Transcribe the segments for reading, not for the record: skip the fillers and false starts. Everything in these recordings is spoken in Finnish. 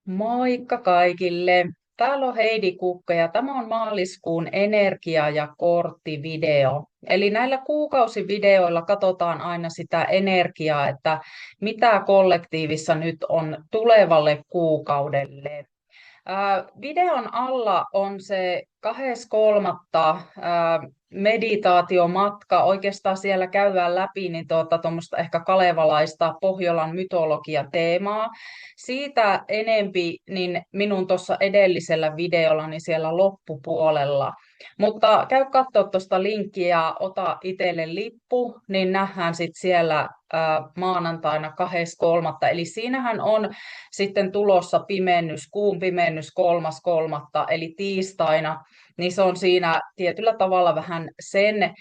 Moikka kaikille! Täällä on Heidi Kukka ja tämä on maaliskuun energia- ja korttivideo. Eli näillä kuukausivideoilla katsotaan aina sitä energiaa, että mitä kollektiivissa nyt on tulevalle kuukaudelle. Videon alla on se 2.3. Meditaatiomatka. Oikeastaan siellä käydään läpi niin tuommoista ehkä kalevalaista Pohjolan mytologia-teemaa. Siitä enempi niin minun tuossa edellisellä videolla niin siellä loppupuolella. Mutta käy katsoa tuosta linkkiä ja ota itselle lippu, niin nähdään sitten siellä maanantaina 2.3. Eli siinähän on sitten tulossa pimennys, kuun pimennys 3.3. eli tiistaina, niin se on siinä tietyllä tavalla vähän sen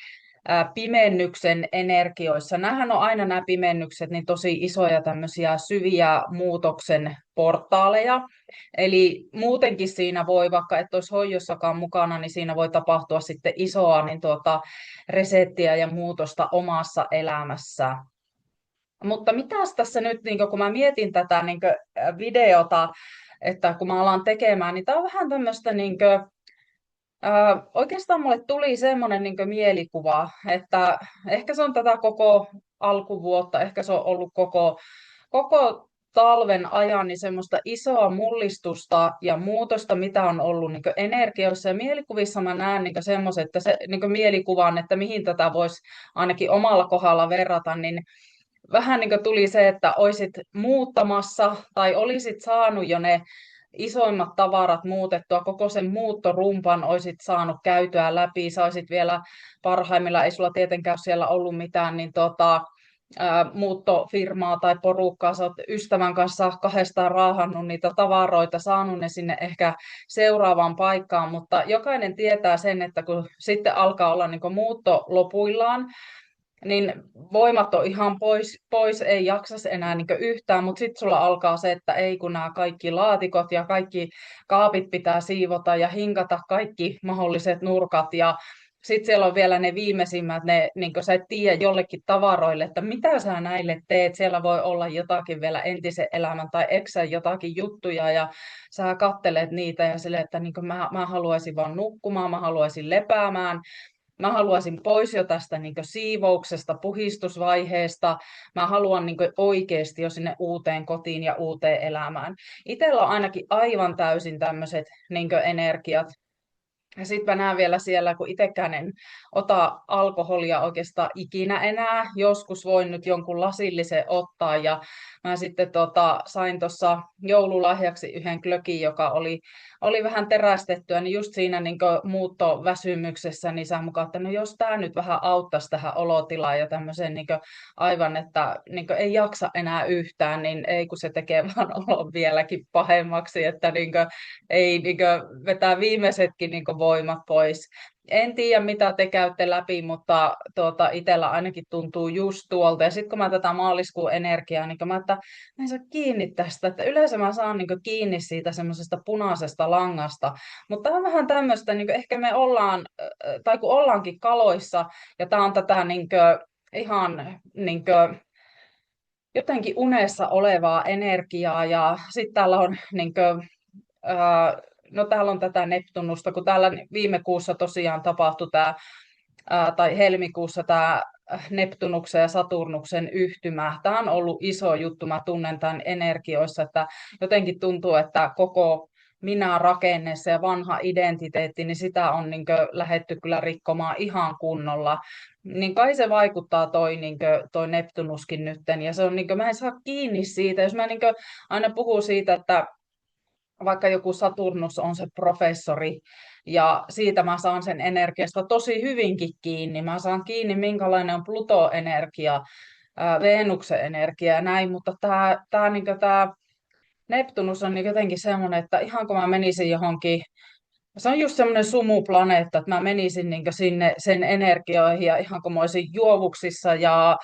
pimennyksen energioissa. Nämähän on aina nämä pimennykset niin tosi isoja tämmöisiä syviä muutoksen portaaleja. Eli muutenkin siinä voi, vaikka et olisi hoijossakaan mukana, niin siinä voi tapahtua sitten isoa niin resettiä ja muutosta omassa elämässä. Mutta mitäs tässä nyt, niin kun mä mietin tätä videota, että kun mä alan tekemään, niin tämä on vähän tämmöistä, oikeastaan mulle tuli semmoinen mielikuva, että ehkä se on tätä koko alkuvuotta, ehkä se on ollut koko talven ajan niin semmoista isoa mullistusta ja muutosta, mitä on ollut energioissa ja mielikuvissa mä näen semmoiset, että se mielikuvan, että mihin tätä voisi ainakin omalla kohdalla verrata, niin vähän niin kuin tuli se, että olisit muuttamassa tai olisit saanut jo ne isoimmat tavarat muutettua, koko sen muuttorumpan olisit saanut käytyä läpi, saisit vielä parhaimmillaan, ei sulla tietenkään ole siellä ollut mitään, niin muuttofirmaa tai porukkaa, sä oot ystävän kanssa kahdestaan raahannut niitä tavaroita, saanut ne sinne ehkä seuraavaan paikkaan, mutta jokainen tietää sen, että kun sitten alkaa olla niin muutto lopuillaan, niin voimat on ihan pois ei jaksas enää yhtään, mutta sitten sulla alkaa se, että ei kun nämä kaikki laatikot ja kaikki kaapit pitää siivota ja hinkata kaikki mahdolliset nurkat ja sitten siellä on vielä ne viimeisimmät, ne, niin sä et tiedä jollekin tavaroille, että mitä sä näille teet. Siellä voi olla jotakin vielä entisen elämän tai eksä jotakin juttuja ja sä kattelet niitä ja sille, että mä haluaisin vaan nukkumaan, mä haluaisin lepäämään. Mä haluaisin pois jo tästä siivouksesta, puhistusvaiheesta. Mä haluan oikeasti jo sinne uuteen kotiin ja uuteen elämään. Itsellä on ainakin aivan täysin tämmöiset energiat. Ja sitten mä näen vielä siellä, kun itsekään en ota alkoholia oikeastaan ikinä enää. Joskus voin nyt jonkun lasillisen ottaa ja mä sitten sain tuossa joululahjaksi yhden glögin, joka oli vähän terästettyä, niin just siinä muuttoväsymyksessä, niin sä mukaan, että no jos tämä nyt vähän auttaisi tähän olotilaan ja tämmöiseen aivan, että ei jaksa enää yhtään, niin ei kun se tekee vaan olon vieläkin pahemmaksi, että ei vetää viimeisetkin voimat pois. En tiedä, mitä te käytte läpi, mutta itsellä ainakin tuntuu just tuolta. Ja sitten kun mä tätä maaliskuun energiaa, niin mä, että mä en saa kiinni tästä. Että yleensä mä saan kiinni siitä semmoisesta punaisesta langasta. Mutta tämä on vähän tämmöistä, ehkä me ollaan, tai kun ollaankin kaloissa, ja tämä on tätä ihan jotenkin unessa olevaa energiaa. Ja sitten täällä on no täällä on tätä Neptunusta, kun täällä viime kuussa tosiaan tapahtui tämä, tai helmikuussa tämä Neptunuksen ja Saturnuksen yhtymä. Tämä on ollut iso juttu, mä tunnen tämän energioissa, että jotenkin tuntuu, että koko minä-rakenneessa ja vanha identiteetti, niin sitä on lähdetty kyllä rikkomaan ihan kunnolla. Niin kai se vaikuttaa toi Neptunuskin nytten, ja se on mä en saa kiinni siitä, jos mä aina puhun siitä, että vaikka joku Saturnus on se professori, ja siitä mä saan sen energiasta tosi hyvinkin kiinni. Mä saan kiinni, minkälainen on Pluto-energia, Venuksen energia ja näin, mutta tämä Neptunus on jotenkin semmoinen, että ihan kun mä menisin johonkin, se on just semmoinen sumuplaneetta, että mä menisin sinne sen energioihin ja ihan kun mä olisin juovuksissa ja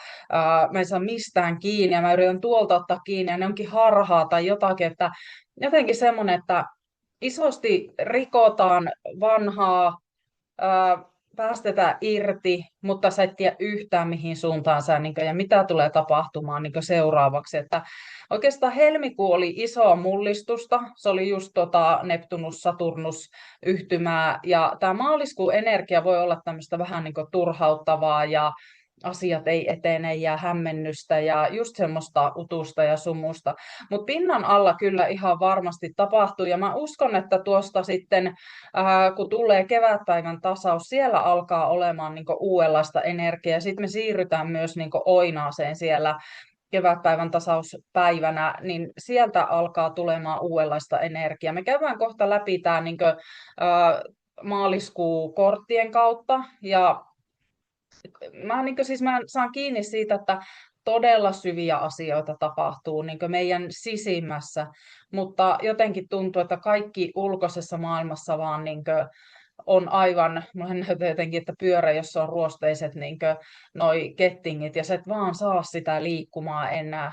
mä en saa mistään kiinni ja mä yritän tuolta ottaa kiinni ja ne onkin harhaa tai jotakin, että jotenkin semmoinen, että isosti rikotaan vanhaa, päästetään irti, mutta sä et tiedä yhtään mihin suuntaan sä, niin kuin, ja mitä tulee tapahtumaan niin kuin seuraavaksi. Että oikeastaan helmikuu oli isoa mullistusta, se oli just Neptunus-Saturnus yhtymää, ja tämä maaliskuun energia voi olla tämmöistä vähän niin kuin turhauttavaa, ja asiat ei etene ja hämmennystä ja just semmoista utusta ja sumusta. Mutta pinnan alla kyllä ihan varmasti tapahtuu ja mä uskon, että tuosta sitten kun tulee kevätpäivän tasaus, siellä alkaa olemaan niin uudenlaista energiaa. Sitten me siirrytään myös niin Oinaaseen siellä kevätpäivän tasauspäivänä, niin sieltä alkaa tulemaan uudenlaista energiaa. Me käydään kohta läpi tämä niin maaliskuu korttien kautta ja mä saan kiinni siitä, että todella syviä asioita tapahtuu niin meidän sisimmässä, mutta jotenkin tuntuu, että kaikki ulkoisessa maailmassa vaan on aivan, mulla näyttää jotenkin, että pyörä, jossa on ruosteiset noi kettingit, ja sä et vaan saa sitä liikkumaan enää.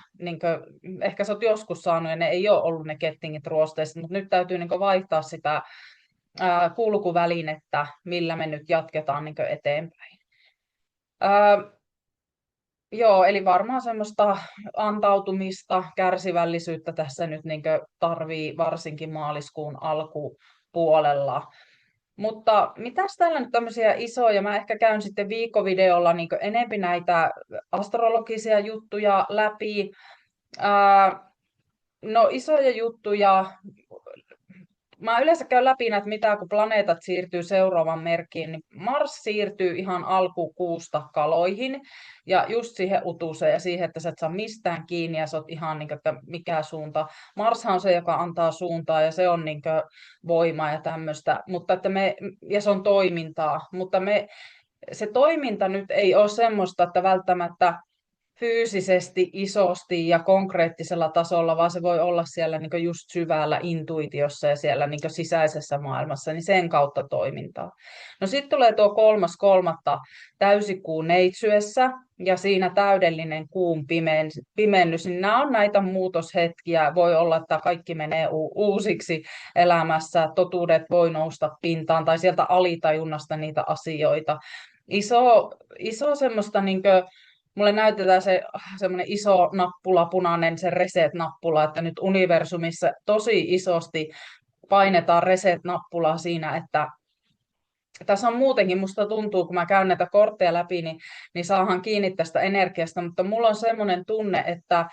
Ehkä sä oot joskus saanut, ja ne ei ole ollut ne kettingit ruosteiset, mutta nyt täytyy vaihtaa sitä kulkuvälinettä, millä me nyt jatketaan eteenpäin. Ää, Joo, eli varmaan semmoista antautumista, kärsivällisyyttä tässä nyt tarvii varsinkin maaliskuun alkupuolella. Mutta mitäs täällä nyt tämmöisiä isoja, mä ehkä käyn sitten viikkovideolla enempi näitä astrologisia juttuja läpi. No isoja juttuja, mä yleensä käyn läpi näitä, mitä kun planeetat siirtyy seuraavan merkkiin, niin Mars siirtyy ihan alkukuusta Kaloihin ja just siihen utuseen ja siihen, että sä et saa mistään kiinni ja sä oot ihan että mikä suunta. Marshan on se, joka antaa suuntaa ja se on voimaa ja tämmöistä, mutta ja se on toimintaa, mutta se toiminta nyt ei ole semmoista, että välttämättä fyysisesti, isosti ja konkreettisella tasolla, vaan se voi olla siellä just syvällä intuitiossa ja siellä sisäisessä maailmassa, niin sen kautta toimintaa. No sitten tulee tuo 3.3. täysikuu neitsyessä ja siinä täydellinen kuun pimennys, niin nämä on näitä muutoshetkiä. Voi olla, että kaikki menee uusiksi elämässä, totuudet voi nousta pintaan tai sieltä alitajunnasta niitä asioita. Iso semmoista mulle näytetään se semmoinen iso nappula, punainen, se reset-nappula, että nyt universumissa tosi isosti painetaan reset-nappulaa siinä, että tässä on muutenkin, musta tuntuu, kun mä käyn näitä kortteja läpi, niin saahan kiinni tästä energiasta, mutta mulla on semmoinen tunne, että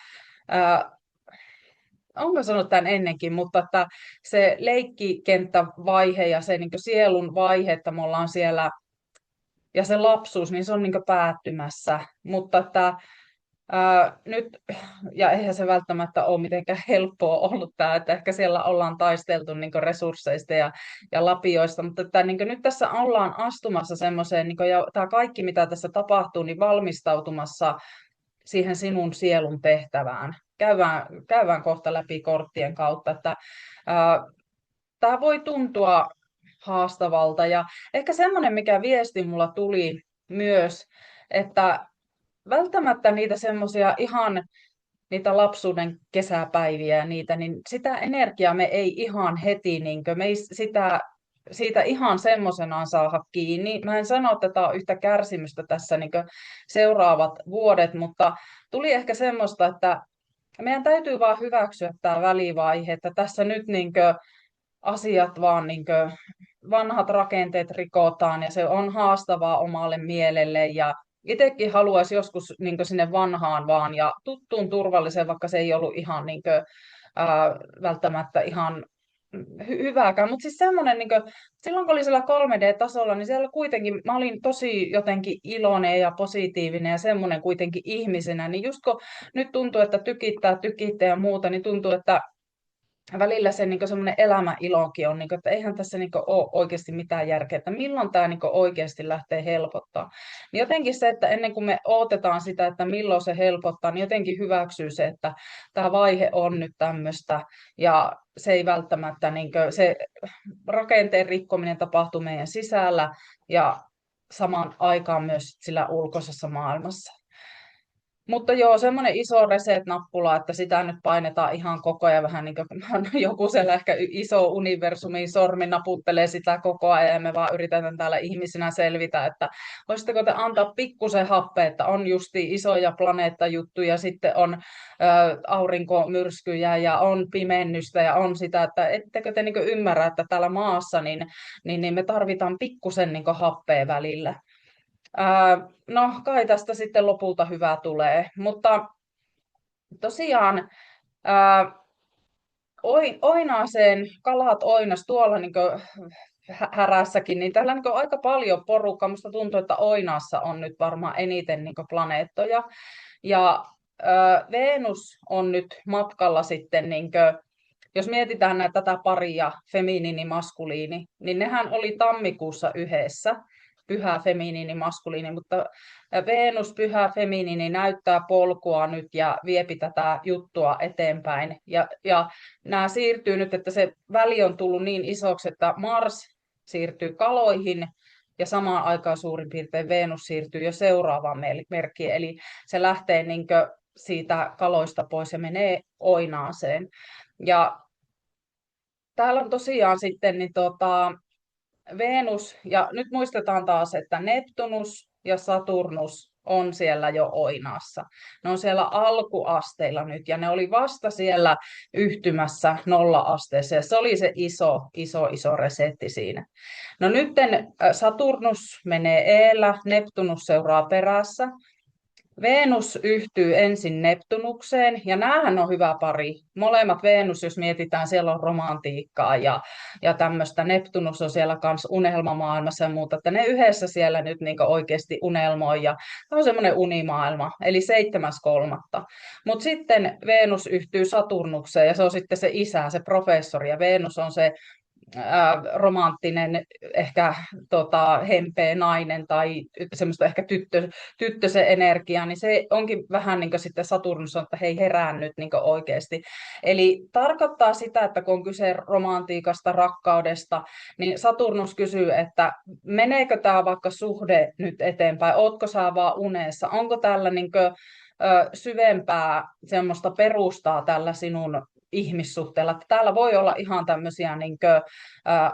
onko sanonut tämän ennenkin, mutta että se leikkikenttävaihe ja se sielun vaihe, että me ollaan siellä ja se lapsuus, niin se on päättymässä, mutta että nyt, ja eihän se välttämättä ole mitenkään helppoa ollut tämä, että ehkä siellä ollaan taisteltu resursseista ja lapioista, mutta että nyt tässä ollaan astumassa semmoiseen, ja tämä kaikki mitä tässä tapahtuu, niin valmistautumassa siihen sinun sielun tehtävään. Käydään kohta läpi korttien kautta, että tämä voi tuntua haastavalta, ja ehkä semmoinen, mikä viesti mulla tuli myös, että välttämättä niitä semmoisia ihan niitä lapsuuden kesäpäiviä ja niitä, niin sitä energiaa me ei ihan heti, me ei siitä ihan semmoisenaan saada kiinni. Mä en sano, että tämä on yhtä kärsimystä tässä seuraavat vuodet, mutta tuli ehkä semmoista, että meidän täytyy vaan hyväksyä tämä välivaihe, että tässä nyt asiat vaan vanhat rakenteet rikotaan ja se on haastavaa omalle mielelle ja itsekin haluaisi joskus sinne vanhaan vaan ja tuttuun turvalliseen, vaikka se ei ollut ihan välttämättä ihan hyvääkään. Mutta siis semmoinen, silloin kun oli siellä 3D-tasolla, niin siellä kuitenkin mä olin tosi jotenkin iloinen ja positiivinen ja semmoinen kuitenkin ihmisenä. Niin just kun nyt tuntuu, että tykittää ja muuta, niin tuntuu, että välillä se semmoinen elämäilokin on, että eihän tässä ole oikeasti mitään järkeä, että milloin tämä oikeasti lähtee helpottaa. Niin jotenkin se, että ennen kuin me odotetaan sitä, että milloin se helpottaa, niin jotenkin hyväksyy se, että tämä vaihe on nyt tämmöistä ja se ei välttämättä, se rakenteen rikkominen tapahtuu meidän sisällä ja samaan aikaan myös sillä ulkoisessa maailmassa. Mutta joo, semmoinen iso reset-nappula, että sitä nyt painetaan ihan koko ajan vähän niin kuin joku siellä ehkä iso universumi sormi naputtelee sitä koko ajan ja me vaan yritetään täällä ihmisinä selvitä, että voisitteko te antaa pikkusen happea, että on justi isoja planeettajuttuja, sitten on aurinkomyrskyjä ja on pimennystä ja on sitä, että ettekö te niin ymmärrä, että täällä maassa niin me tarvitaan pikkusen niin happea välillä. No, kai tästä sitten lopulta hyvä tulee, mutta tosiaan ää, Oinaaseen kalat oinas tuolla niin härässäkin, niin täällä niin aika paljon porukkaa. Musta tuntuu, että Oinaassa on nyt varmaan eniten niin planeettoja. Ja Venus on nyt matkalla sitten, niin kuin, jos mietitään näitä, tätä paria, feminiini, maskuliini, niin nehän oli tammikuussa yhdessä, pyhä, feminiini, maskuliini, mutta Venus, pyhä, feminiini näyttää polkua nyt ja viepi tätä juttua eteenpäin. Ja nämä siirtyy nyt, että se väli on tullut niin isoksi, että Mars siirtyy kaloihin ja samaan aikaan suurin piirtein Venus siirtyy jo seuraavaan merkkiin. Eli se lähtee niin siitä kaloista pois ja menee Oinaaseen. Ja täällä on tosiaan sitten niin Venus, ja nyt muistetaan taas, että Neptunus ja Saturnus on siellä jo Oinaassa. Ne on siellä alkuasteilla nyt, ja ne oli vasta siellä yhtymässä nolla-asteessa, ja se oli se iso resetti siinä. No nyt Saturnus menee eellä, Neptunus seuraa perässä, Venus yhtyy ensin Neptunukseen, ja näähän on hyvä pari. Molemmat Venus, jos mietitään, siellä on romantiikkaa ja tämmöistä. Neptunus on siellä kanssa unelmamaailmassa ja muuta, että ne yhdessä siellä nyt niin oikeasti unelmoi, ja tämä on semmoinen unimaailma, eli 7.3. Mutta sitten Venus yhtyy Saturnukseen, ja se on sitten se isä, se professori, ja Venus on se romanttinen, ehkä hempeä nainen tai semmoista ehkä tyttösen energiaa, niin se onkin vähän niin kuin sitten Saturnus on, että hei herään nyt niin oikeasti. Eli tarkoittaa sitä, että kun on kyse romantiikasta, rakkaudesta, niin Saturnus kysyy, että meneekö tämä vaikka suhde nyt eteenpäin, ootko sä vaan unessa, onko tällä niin kuin, syvempää semmoista perustaa tällä sinun ihmissuhteella. Että täällä voi olla ihan tämmöisiä niin kuin,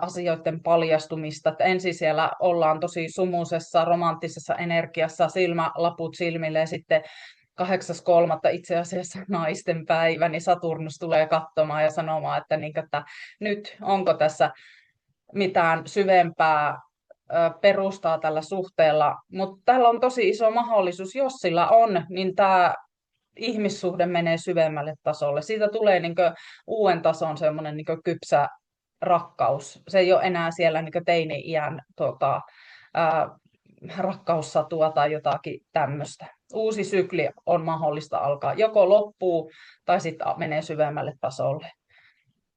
asioiden paljastumista, että ensin siellä ollaan tosi sumuisessa, romanttisessa energiassa, silmälaput silmille ja sitten 8.3. itse asiassa naisten päivä, niin Saturnus tulee katsomaan ja sanomaan, että, niin kuin, että nyt onko tässä mitään syvempää perustaa tällä suhteella, mutta täällä on tosi iso mahdollisuus, jos sillä on, niin tämä ihmissuhde menee syvemmälle tasolle. Siitä tulee niin uuden tason semmoinen niin kypsä rakkaus. Se ei ole enää siellä niin teini-iän ää, rakkaussatua tai jotakin tämmöistä. Uusi sykli on mahdollista alkaa. Joko loppuu tai sitten menee syvemmälle tasolle.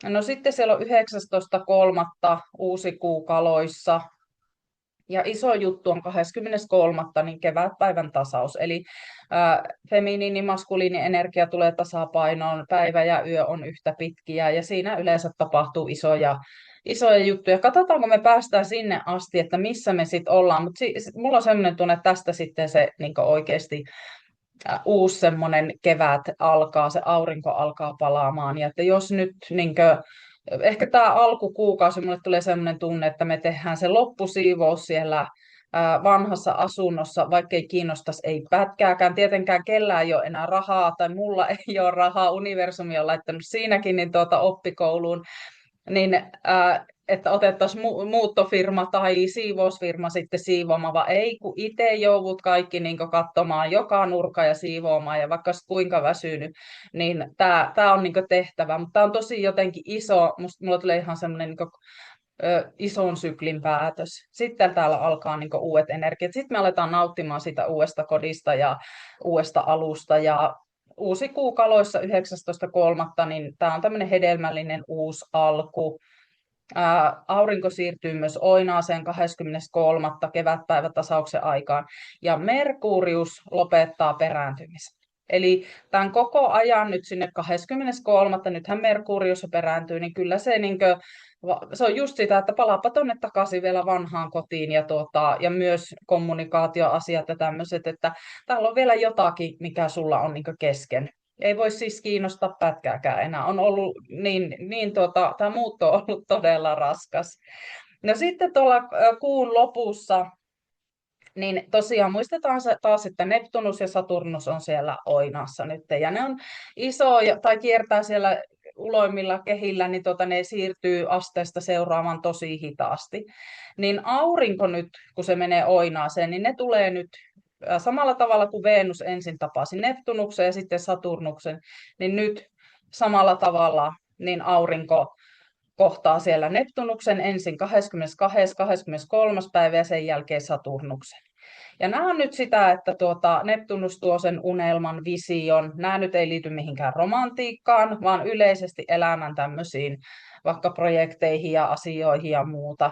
No sitten siellä on 19.3. uusi kuu kaloissa. Ja iso juttu on 23. niin kevätpäivän tasaus. Eli feminiini, maskuliini energia tulee tasapainoon, päivä ja yö on yhtä pitkiä ja siinä yleensä tapahtuu isoja juttuja. Katsotaanko me päästään sinne asti, että missä me sitten ollaan. Mutta mulla on sellainen tunne, että tästä sitten se niin oikeasti uusi semmoinen kevät alkaa, se aurinko alkaa palaamaan. Ja että jos nyt niin kuin, ehkä tämä alkukuukausi, mulle tulee sellainen tunne, että me tehdään se loppusiivous siellä vanhassa asunnossa, vaikka ei kiinnostaisi ei pätkääkään. Tietenkään kellään ei ole enää rahaa, tai mulla ei ole rahaa, universumi on laittanut siinäkin niin oppikouluun, niin että otettaisiin muuttofirma tai siivousfirma sitten siivoamaan, vaan ei, kun itse joudut kaikki niin katsomaan joka nurka ja siivoamaan, ja vaikka kuinka väsynyt, niin tämä on niin tehtävä, mutta tämä on tosi jotenkin iso, mulla tulee ihan semmoinen niin ison syklin päätös. Sitten täällä alkaa niin uudet energiat. Sitten me aletaan nauttimaan sitä uudesta kodista ja uudesta alusta, ja uusi kuu kaloissa 19.3., niin tämä on tämmöinen hedelmällinen uusi alku. Aurinko siirtyy myös Oinaaseen 23. kevätpäivätasauksen aikaan, ja Merkurius lopettaa perääntymisen. Eli tämän koko ajan nyt sinne 23. nythän Merkurius jo perääntyy, niin kyllä se, se on just sitä, että palaapa tuonne takaisin vielä vanhaan kotiin ja myös kommunikaatioasiat ja tämmöiset, että täällä on vielä jotakin, mikä sulla on kesken. Ei voi siis kiinnostaa pätkääkään enää. On ollut tämä muutto on ollut todella raskas. No sitten tuolla kuun lopussa niin tosiaan muistetaan se taas, että Neptunus ja Saturnus on siellä Oinaassa nyt, ja ne on tai kiertää siellä uloimmilla kehillä, niin ne siirtyy asteesta seuraamaan tosi hitaasti. Niin aurinko nyt, kun se menee Oinaaseen, niin ne tulee nyt samalla tavalla kuin Venus ensin tapasi Neptunuksen ja sitten Saturnuksen, niin nyt samalla tavalla niin aurinko kohtaa siellä Neptunuksen ensin 22., 23. päivä ja sen jälkeen Saturnuksen. Ja nämä on nyt sitä, että Neptunus tuo sen unelman, vision. Nämä nyt ei liity mihinkään romantiikkaan, vaan yleisesti elämän tämmöisiin vaikka projekteihin ja asioihin ja muuta.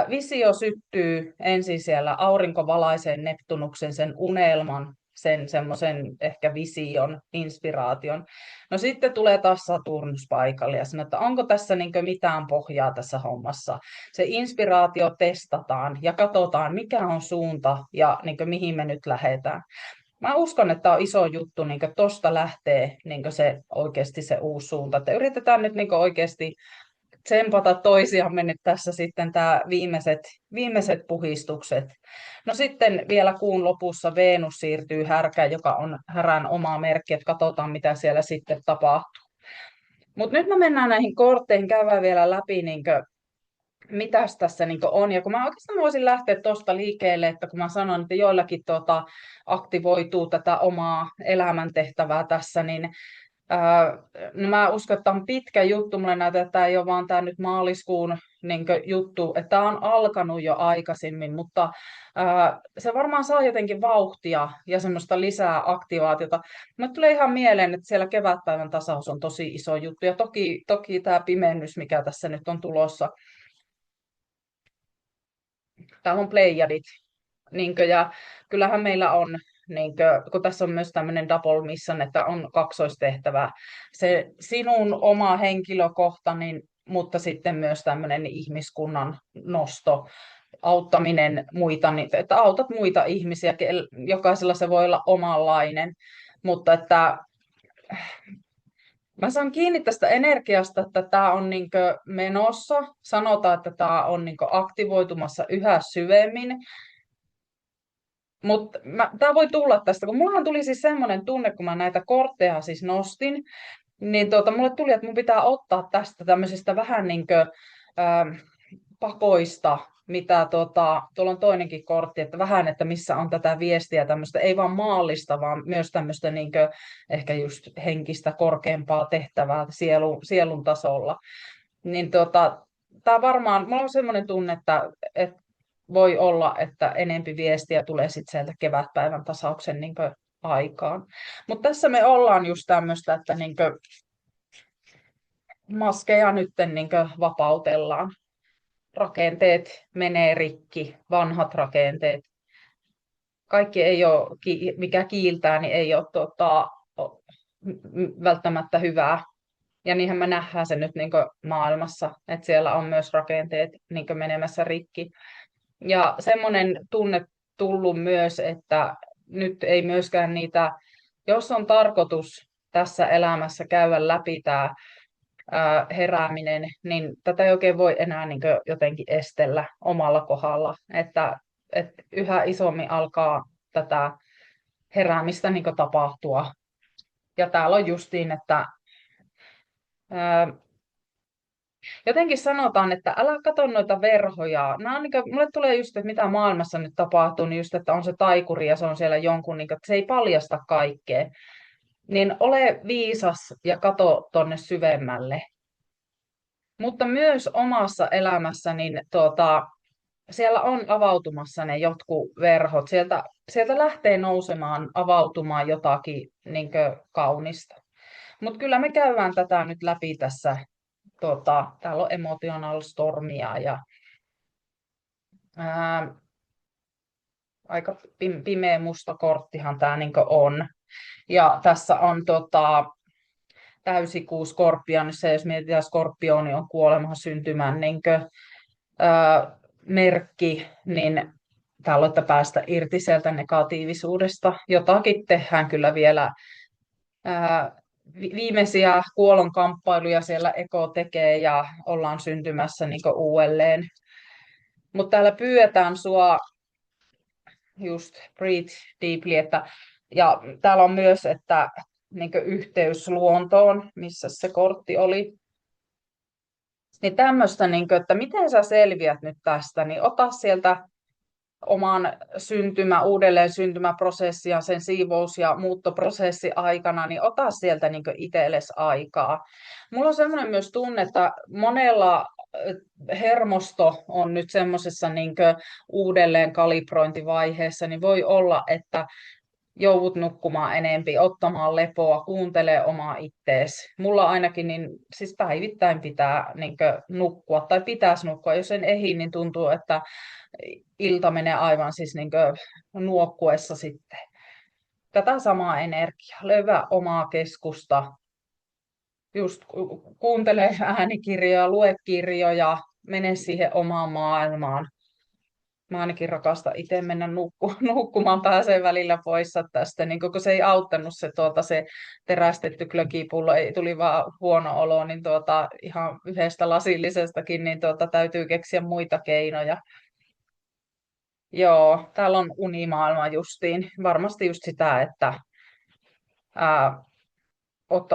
Visio syttyy ensin siellä aurinko valaisee Neptunuksen sen unelman, sen semmoisen ehkä vision, inspiraation. No sitten tulee taas Saturnus paikalle ja sanoo, että onko tässä mitään pohjaa tässä hommassa. Se inspiraatio testataan ja katsotaan, mikä on suunta ja mihin me nyt lähdetään. Mä uskon, että tämä on iso juttu, tuosta lähtee se oikeasti se uusi suunta. Että yritetään nyt oikeasti tsempata toisiamme nyt tässä sitten tämä viimeiset puhistukset. No sitten vielä kuun lopussa Venus siirtyy Härkään, joka on Härän oma merkki, että katsotaan mitä siellä sitten tapahtuu. Mutta nyt me mennään näihin kortteihin, käydään vielä läpi, mitäs tässä on. Ja kun mä oikeastaan voisin lähteä tuosta liikkeelle, että kun mä sanon, että joillakin aktivoituu tätä omaa elämäntehtävää tässä, niin no mä uskon, että tämä on pitkä juttu. Mulle näyttää, että tämä ei ole vaan tämä nyt maaliskuun juttu, että tämä on alkanut jo aikaisemmin, mutta se varmaan saa jotenkin vauhtia ja semmoista lisää aktivaatiota. Mulle tulee ihan mieleen, että siellä kevätpäivän tasaus on tosi iso juttu, ja toki tämä pimennys, mikä tässä nyt on tulossa. Täällä on Pleiadit, ja kyllähän meillä on kun tässä on myös tämmöinen double mission, että on kaksoistehtävä, se sinun oma henkilökohtainen, mutta sitten myös tämmöinen ihmiskunnan nosto, auttaminen muita, että autat muita ihmisiä, jokaisella se voi olla omanlainen, mutta että mä saan kiinni tästä energiasta, että tämä on menossa, sanotaan, että tämä on aktivoitumassa yhä syvemmin, mutta tämä voi tulla tästä, kun mullahan tuli siis semmoinen tunne, kun mä näitä kortteja siis nostin, niin mulle tuli, että mun pitää ottaa tästä tämmöisistä vähän pakoista, mitä tuolla on toinenkin kortti, että vähän, että missä on tätä viestiä tämmöistä, ei vaan maallista, vaan myös tämmöistä ehkä just henkistä korkeampaa tehtävää sielun tasolla. Niin tämä varmaan, mulla on semmoinen tunne, että voi olla, että enempi viestiä tulee sitten sieltä kevätpäivän tasauksen aikaan. Mutta tässä me ollaan just tämmöistä, että maskeja nyt vapautellaan. Rakenteet menee rikki, vanhat rakenteet. Kaikki ei ole, mikä kiiltää, niin ei ole välttämättä hyvää. Ja niinhän me nähdään se nyt maailmassa, että siellä on myös rakenteet menemässä rikki. Ja semmoinen tunne tullut myös, että nyt ei myöskään niitä, jos on tarkoitus tässä elämässä käydä läpi tämä herääminen, niin tätä ei oikein voi enää jotenkin estellä omalla kohdalla, että yhä isommin alkaa tätä heräämistä tapahtua. Ja täällä on justiin, että jotenkin sanotaan, että älä katso noita verhoja. Nämä on mulle tulee just, että mitä maailmassa nyt tapahtuu, niin just, että on se taikuri ja se on siellä jonkun, että se ei paljasta kaikkea. Niin ole viisas ja kato tonne syvemmälle. Mutta myös omassa elämässä, niin siellä on avautumassa ne jotkut verhot. Sieltä lähtee nousemaan, avautumaan jotakin kaunista. Mutta kyllä me käydään tätä nyt läpi tässä. Täällä on emotional stormia ja aika pimeä musta korttihan tämä on. Ja tässä on täysikuu Skorpionissa, jos mietitään, Skorpioni on kuoleman syntymän merkki, niin täällä on, että päästä irti sieltä negatiivisuudesta. Jotakin tehdään kyllä vielä. Viimeisiä kuolonkamppailuja siellä Eko tekee ja ollaan syntymässä uudelleen. Mutta täällä pyydetään sua just breathe deeply, ja täällä on myös, että yhteys luontoon, missä se kortti oli. Niin tämmöistä, että miten sä selviät nyt tästä, niin ota sieltä oman uudelleen syntymäprosessi ja sen siivous- ja muuttoprosessi aikana, niin ota sieltä itsellesi aikaa. Mulla on semmoinen myös tunne, että monella hermosto on nyt semmoisessa uudelleen kalibrointivaiheessa, niin voi olla, että joudut nukkumaan enempi, ottamaan lepoa, kuuntele omaa ittees. Mulla ainakin siis päivittäin pitää nukkua tai pitäisi nukkua. Jos en ehdi, niin tuntuu, että ilta menee aivan siis nuokkuessa sitten. Tätä samaa energiaa, löyvä omaa keskusta, just kuuntele äänikirjoja, lue kirjoja, mene siihen omaan maailmaan. Mä ainakin rakastan itse mennä nukkumaan, pääsee välillä poissa tästä, kun se ei auttanut se terästetty glögipullo, ei tuli vaan huono olo, niin ihan yhdestä lasillisestakin, niin täytyy keksiä muita keinoja. Joo, täällä on unimaailma justiin. Varmasti just sitä, että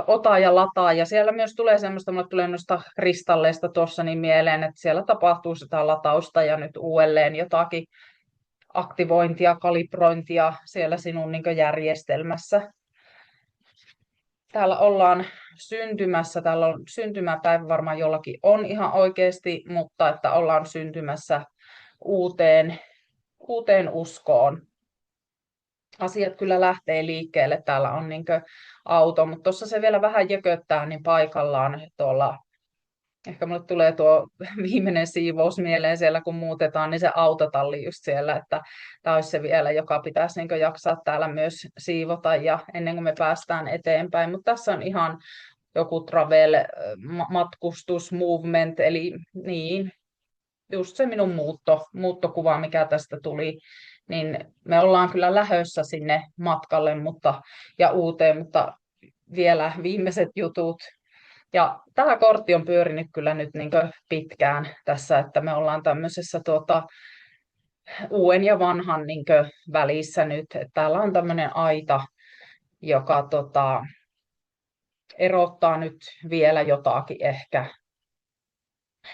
ota ja lataa. Ja siellä myös tulee semmoista, mulle tulee noista kristalleista tuossa niin mieleen, että siellä tapahtuu sitä latausta ja nyt uudelleen jotakin aktivointia, kalibrointia siellä sinun järjestelmässä. Täällä ollaan syntymässä, täällä on syntymäpäivä varmaan jollakin on ihan oikeasti, mutta että ollaan syntymässä uuteen uskoon. Asiat kyllä lähtee liikkeelle, täällä on auto, mutta tuossa se vielä vähän jököttää niin paikallaan tuolla. Ehkä mulle tulee tuo viimeinen siivous mieleen siellä, kun muutetaan, niin se autotalli just siellä, että tämä olisi se vielä, joka pitäisi jaksaa täällä myös siivota ja ennen kuin me päästään eteenpäin. Mutta tässä on ihan joku travel, matkustus, movement, eli niin, just se minun muuttokuva, mikä tästä tuli, niin me ollaan kyllä lähdössä sinne matkalle ja uuteen, mutta vielä viimeiset jutut. Ja tämä kortti on pyörinyt kyllä nyt pitkään tässä, että me ollaan tämmöisessä uuden ja vanhan välissä nyt. Että täällä on tämmöinen aita, joka erottaa nyt vielä jotakin ehkä.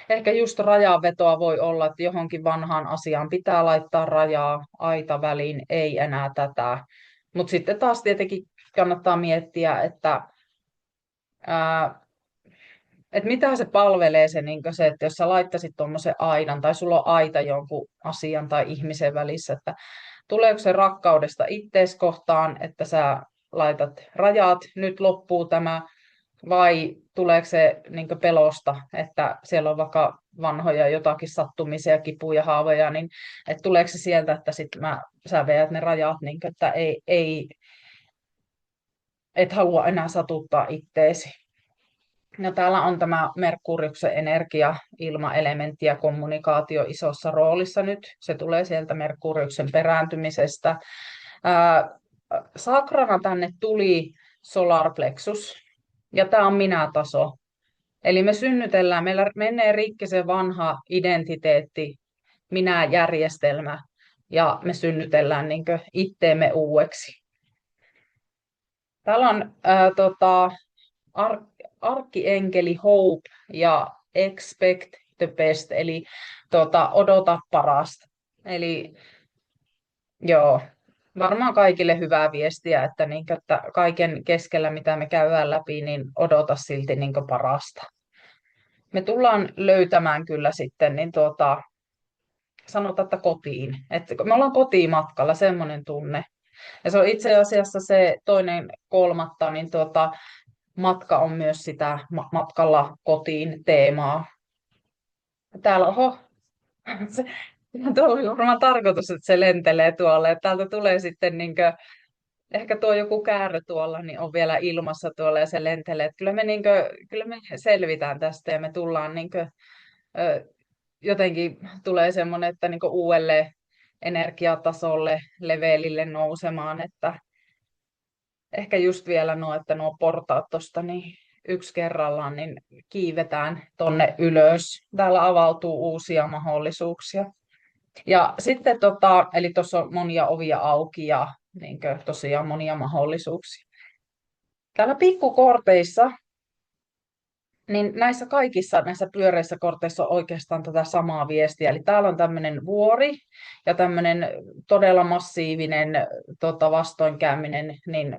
Ehkä just rajanvetoa voi olla, että johonkin vanhaan asiaan pitää laittaa rajaa, aita väliin, ei enää tätä. Mutta sitten taas tietenkin kannattaa miettiä, että mitä se palvelee se, että jos sä laittaisit tuommoisen aidan tai sulla on aita jonkun asian tai ihmisen välissä, että tuleeko se rakkaudesta ittees kohtaan, että sä laitat rajat, nyt loppuu tämä, vai tuleeko se pelosta, että siellä on vaikka vanhoja jotakin sattumisia, kipuja, haavoja, niin että tuleeko se sieltä, että sä veät ne rajat, että et halua enää satuttaa itteesi. No, täällä on tämä Merkuriuksen energia, ilmaelementti ja kommunikaatio isossa roolissa nyt. Se tulee sieltä Merkuriuksen perääntymisestä. Sakrana tänne tuli solar plexus, ja tämä on minä-taso. Eli me synnytellään, meillä menee rikki se vanha identiteetti, minä-järjestelmä, ja me synnytellään itteemme uudeksi. Täällä on arkkienkeli Hope ja Expect the best, eli odota parasta. Eli joo, varmaan kaikille hyvää viestiä, että kaiken keskellä, mitä me käydään läpi, niin odota silti parasta. Me tullaan löytämään kyllä sitten, sanotaan, että kotiin. Että me ollaan kotiin matkalla, semmoinen tunne. Ja se on itse asiassa se 2.3., niin matka on myös sitä matkalla kotiin teemaa. Täällä tuolla oli varmaan tarkoitus, että se lentelee tuolle. Täältä tulee sitten ehkä tuo joku käärö tuolla niin on vielä ilmassa tuolla ja se lentelee. Että kyllä me selvitään tästä ja me tullaan ö, jotenkin tulee semmoinen, että uudelle energiatasolle, levelille nousemaan, että ehkä just vielä että nuo portaat tuosta niin yksi kerrallaan niin kiivetään tonne ylös. Täällä avautuu uusia mahdollisuuksia. Ja sitten eli tuossa on monia ovia auki ja tosiaan monia mahdollisuuksia. Täällä pikkukorteissa, niin näissä kaikissa näissä pyöreissä korteissa on oikeastaan tätä samaa viestiä. Eli täällä on tämmöinen vuori ja tämmöinen todella massiivinen vastoinkäyminen, niin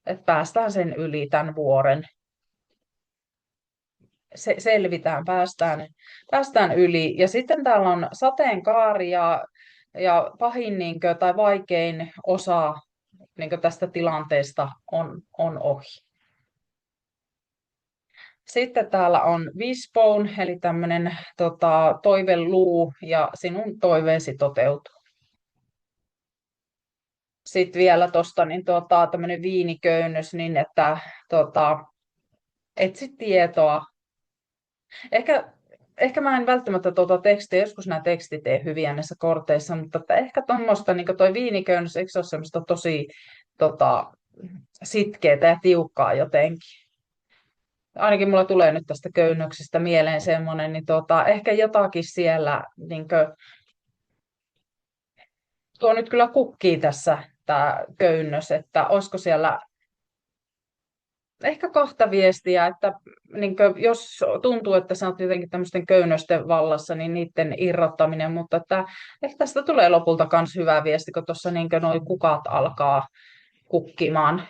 että päästään sen yli tämän vuoren. Selvitään, päästään yli. Ja sitten täällä on sateenkaari ja pahin tai vaikein osa tästä tilanteesta on ohi. Sitten täällä on wishbone, eli tämmöinen toiveluu, ja sinun toiveesi toteutuu. Sitten vielä tuosta niin tämmöinen viiniköynnös, niin että etsi tietoa. Ehkä mä en välttämättä tekstiä, joskus nämä tekstit ei hyviä näissä korteissa, mutta että ehkä tuommoista, niin toi viiniköynnös, eikö se ole semmoista tosi sitkeätä ja tiukkaa jotenkin? Ainakin mulla tulee nyt tästä köynnöksestä mieleen semmoinen, niin ehkä jotakin siellä, tuo nyt kyllä kukkii tässä tämä köynnös, että olisiko siellä ehkä kahta viestiä, että jos tuntuu, että sä oot jotenkin tämmöisten köynnösten vallassa, niin niiden irrottaminen, mutta että ehkä tästä tulee lopulta myös hyvä viesti, kun tuossa nuo kukat alkaa kukkimaan.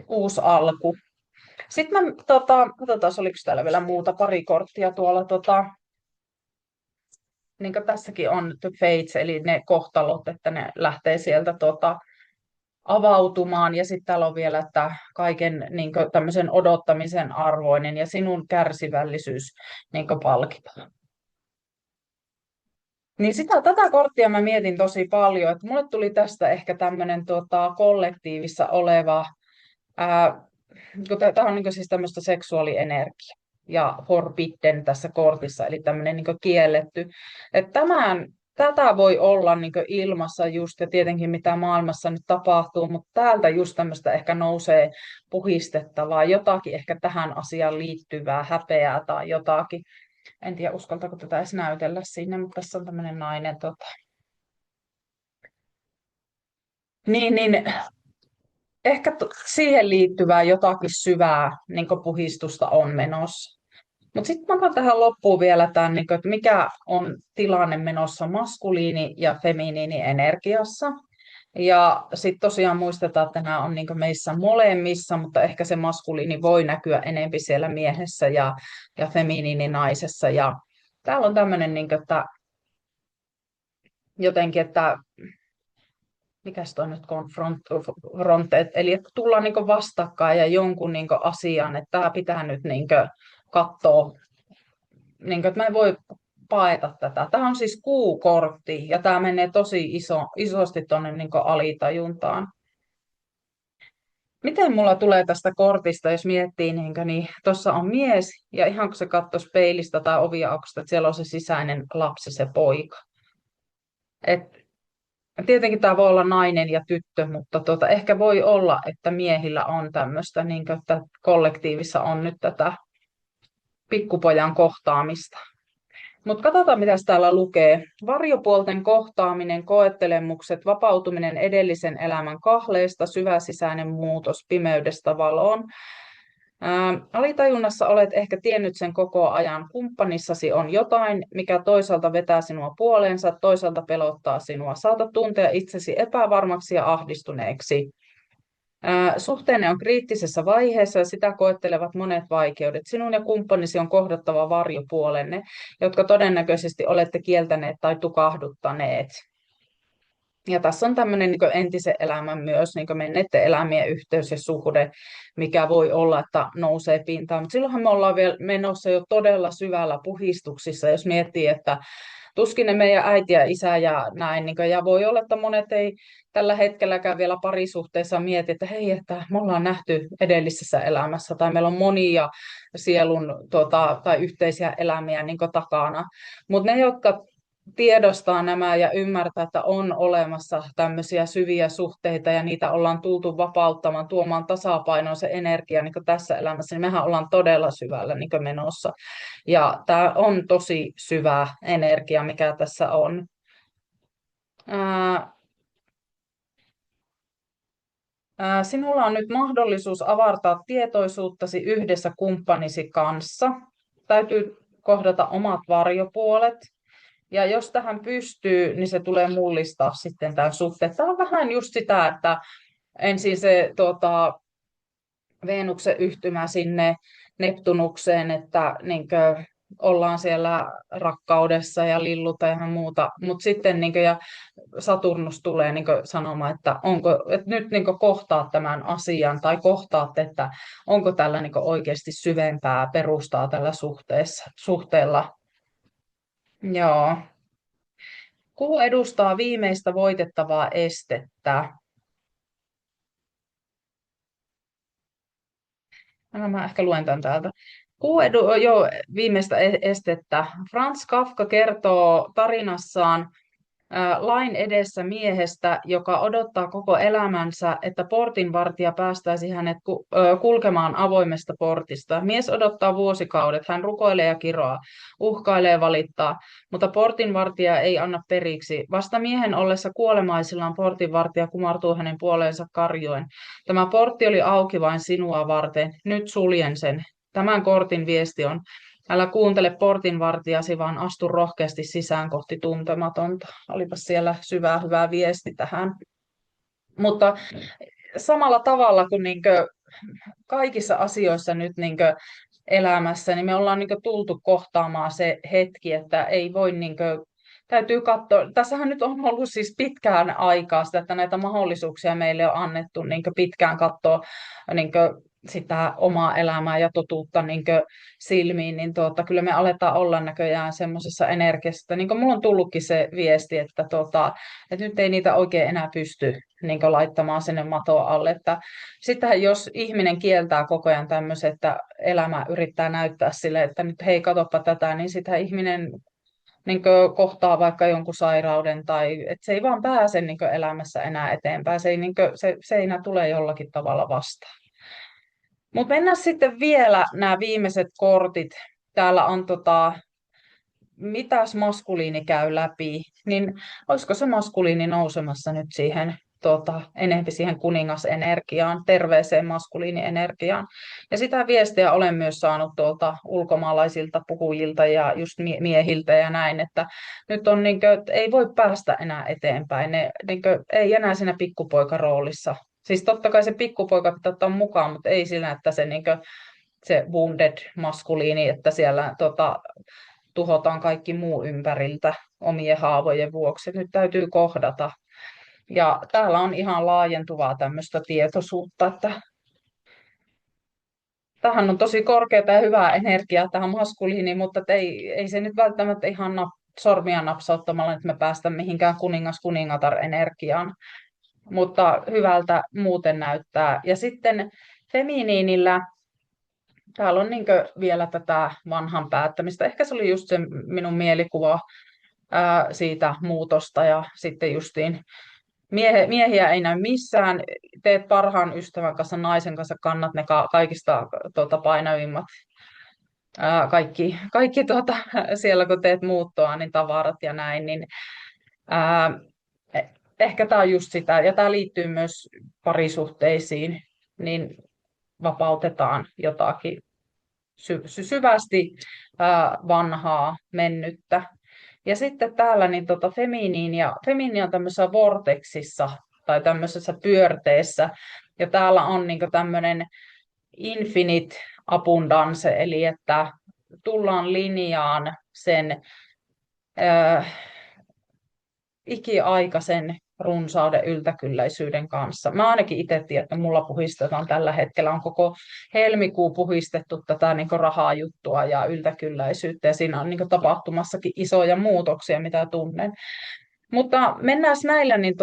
Uusi alku. Sitten mä, katsotaan, oliko täällä vielä muuta pari korttia tuolla, niin kuin tässäkin on The Fates, eli ne kohtalot, että ne lähtee sieltä avautumaan. Ja sitten täällä on vielä, että kaiken tämmöisen odottamisen arvoinen ja sinun kärsivällisyys palkitaan. Niin tätä korttia mä mietin tosi paljon, että mulle tuli tästä ehkä tämmöinen kollektiivissa oleva, tämä on siis tämmöistä seksuaalienergiaa ja forbidden tässä kortissa, eli tämmöinen kielletty. Että tätä voi olla ilmassa just, ja tietenkin mitä maailmassa nyt tapahtuu, mutta täältä just tämmöistä ehkä nousee puhistettavaa, jotakin ehkä tähän asiaan liittyvää, häpeää tai jotakin. En tiedä, uskaltaako tätä edes näytellä sinne, mutta tässä on tämmöinen nainen. Niin, ehkä siihen liittyvää jotakin syvää puhistusta on menossa. Mutta sitten mä otan tähän loppuun vielä tämän, että mikä on tilanne menossa maskuliini- ja feminiini-energiassa. Ja sitten tosiaan muistetaan, että nämä on meissä molemmissa, mutta ehkä se maskuliini voi näkyä enempi siellä miehessä ja feminiini naisessa. Ja täällä on tämmöinen, että jotenkin, että mikäs toi nyt konfronteet, eli että tullaan vastakkain ja jonkun asian, että tämä pitää nyt katsoa, että mä en voi paeta tätä. Tämä on siis kuukortti ja tämä menee tosi isosti tuonne alitajuntaan. Miten mulla tulee tästä kortista, jos miettii, niin tuossa on mies ja ihan kun se katsoisi peilistä tai oviauksesta, että siellä on se sisäinen lapsi, se poika. Tietenkin tämä voi olla nainen ja tyttö, mutta ehkä voi olla, että miehillä on tämmöistä, että kollektiivissa on nyt tätä pikkupojan kohtaamista. Mutta katsotaan, mitä täällä lukee. Varjopuolten kohtaaminen, koettelemukset, vapautuminen edellisen elämän kahleista, syväsisäinen muutos pimeydestä valoon. Alitajunnassa olet ehkä tiennyt sen koko ajan. Kumppanissasi on jotain, mikä toisaalta vetää sinua puoleensa, toisaalta pelottaa sinua. Saatat tuntea itsesi epävarmaksi ja ahdistuneeksi. Suhteenne on kriittisessä vaiheessa ja sitä koettelevat monet vaikeudet. Sinun ja kumppanisi on kohdattava varjopuolenne, jotka todennäköisesti olette kieltäneet tai tukahduttaneet. Ja tässä on tämmöinen entisen elämän myös, menneiden elämien yhteys ja suhde, mikä voi olla, että nousee pintaan. Mutta silloinhan me ollaan vielä menossa jo todella syvällä puhistuksissa, jos miettii, että tuskin ne meidän äiti ja isä ja näin. Niin kuin, ja voi olla, että monet ei tällä hetkelläkään vielä parisuhteessa mieti, että hei, että me ollaan nähty edellisessä elämässä tai meillä on monia sielun tai yhteisiä elämiä niin kuin takana. Mutta ne, jotka tiedostaa nämä ja ymmärtää, että on olemassa tämmöisiä syviä suhteita ja niitä ollaan tultu vapauttamaan, tuomaan tasapainoon se energia niin tässä elämässä, niin mehän ollaan todella syvällä niin menossa. Ja tämä on tosi syvä energia, mikä tässä on. Ää, Sinulla on nyt mahdollisuus avartaa tietoisuuttasi yhdessä kumppanisi kanssa. Täytyy kohdata omat varjopuolet. Ja jos tähän pystyy, niin se tulee mullistaa sitten tämän suhteen. Tämä on vähän just sitä, että ensin se Venuksen yhtymä sinne Neptunukseen, että ollaan siellä rakkaudessa ja lilluta ja muuta, mutta sitten ja Saturnus tulee sanomaan, että että nyt kohtaat tämän asian tai kohtaat, että onko tällä oikeasti syvempää perustaa tällä suhteella. Joo. Kuu edustaa viimeistä voitettavaa estettä. Mä ehkä luen tämän täältä. Joo, viimeistä estettä. Franz Kafka kertoo tarinassaan lain edessä miehestä, joka odottaa koko elämänsä, että portinvartija päästäisi hänet kulkemaan avoimesta portista. Mies odottaa vuosikaudet, hän rukoilee ja kiroaa, uhkailee ja valittaa, mutta portinvartija ei anna periksi. Vasta miehen ollessa kuolemaisillaan portinvartija kumartuu hänen puoleensa karjoen. Tämä portti oli auki vain sinua varten, nyt suljen sen. Tämän kortin viesti on: älä kuuntele portinvartijasi, vaan astu rohkeasti sisään kohti tuntematonta. Olipas siellä syvää hyvä viesti tähän. Mutta samalla tavalla kuin kaikissa asioissa nyt elämässä, niin me ollaan tultu kohtaamaan se hetki, että ei voi täytyy katsoa. Tässähän nyt on ollut siis pitkään aikaa sitä, että näitä mahdollisuuksia meille on annettu pitkään katsoa sitä omaa elämää ja totuutta silmiin, niin kyllä me aletaan olla näköjään semmoisessa energiassa. Niin kuin mulla on tullutkin se viesti, että nyt ei niitä oikein enää pysty laittamaan sinne matoa alle. Että sitten jos ihminen kieltää koko ajan tämmöisen, että elämä yrittää näyttää sille, että nyt hei, katoppa tätä, niin sitä ihminen kohtaa vaikka jonkun sairauden tai että se ei vaan pääse elämässä enää eteenpäin. Se seinä tulee jollakin tavalla vastaan. Mutta mennään sitten vielä nämä viimeiset kortit. Täällä on mitäs maskuliini käy läpi, niin olisiko se maskuliini nousemassa nyt siihen enemmän siihen kuningasenergiaan, terveeseen maskuliinienergiaan. Ja sitä viestiä olen myös saanut tuolta ulkomaalaisilta puhujilta ja just miehiltä ja näin, että nyt on että ei voi päästä enää eteenpäin. Ne ei enää siinä pikkupoikaroolissa. Siis totta kai se pikkupoika pitää ottaa mukaan, mutta ei sillä, että se wounded maskuliini, että siellä tuhotaan kaikki muu ympäriltä omien haavojen vuoksi. Nyt täytyy kohdata. Ja täällä on ihan laajentuvaa tämmöistä tietoisuutta, että tähän on tosi korkeata ja hyvää energiaa tähän maskuliiniin, mutta ei se nyt välttämättä ihan sormia napsauttamalla, että me päästä mihinkään kuningatar-energiaan, mutta hyvältä muuten näyttää. Ja sitten feminiinillä täällä on vielä tätä vanhan päättämistä. Ehkä se oli just se minun mielikuva siitä muutosta ja sitten justiin miehiä ei näy missään. Teet parhaan ystävän kanssa, naisen kanssa, kannat ne kaikista painavimmat. Kaikki siellä kun teet muuttoa, niin tavarat ja näin, niin ehkä tämä on just sitä, ja tämä liittyy myös parisuhteisiin, niin vapautetaan jotakin syvästi vanhaa mennyttä. Ja sitten täällä niin feminiini on tämmöisessä vorteksissa tai tämmöisessä pyörteessä. Ja täällä on tämmöinen infinite abundance, eli että tullaan linjaan sen ikiaikaisen runsauden, yltäkylläisyyden kanssa. Mä ainakin itse tiedän, että mulla puhistetaan tällä hetkellä, on koko helmikuu puhistettu tätä niin rahaa juttua ja yltäkylläisyyttä, ja siinä on niin tapahtumassakin isoja muutoksia, mitä tunnen. Mutta mennään näillä niin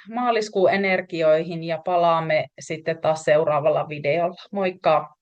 maaliskuun energioihin ja palaamme sitten taas seuraavalla videolla. Moikka!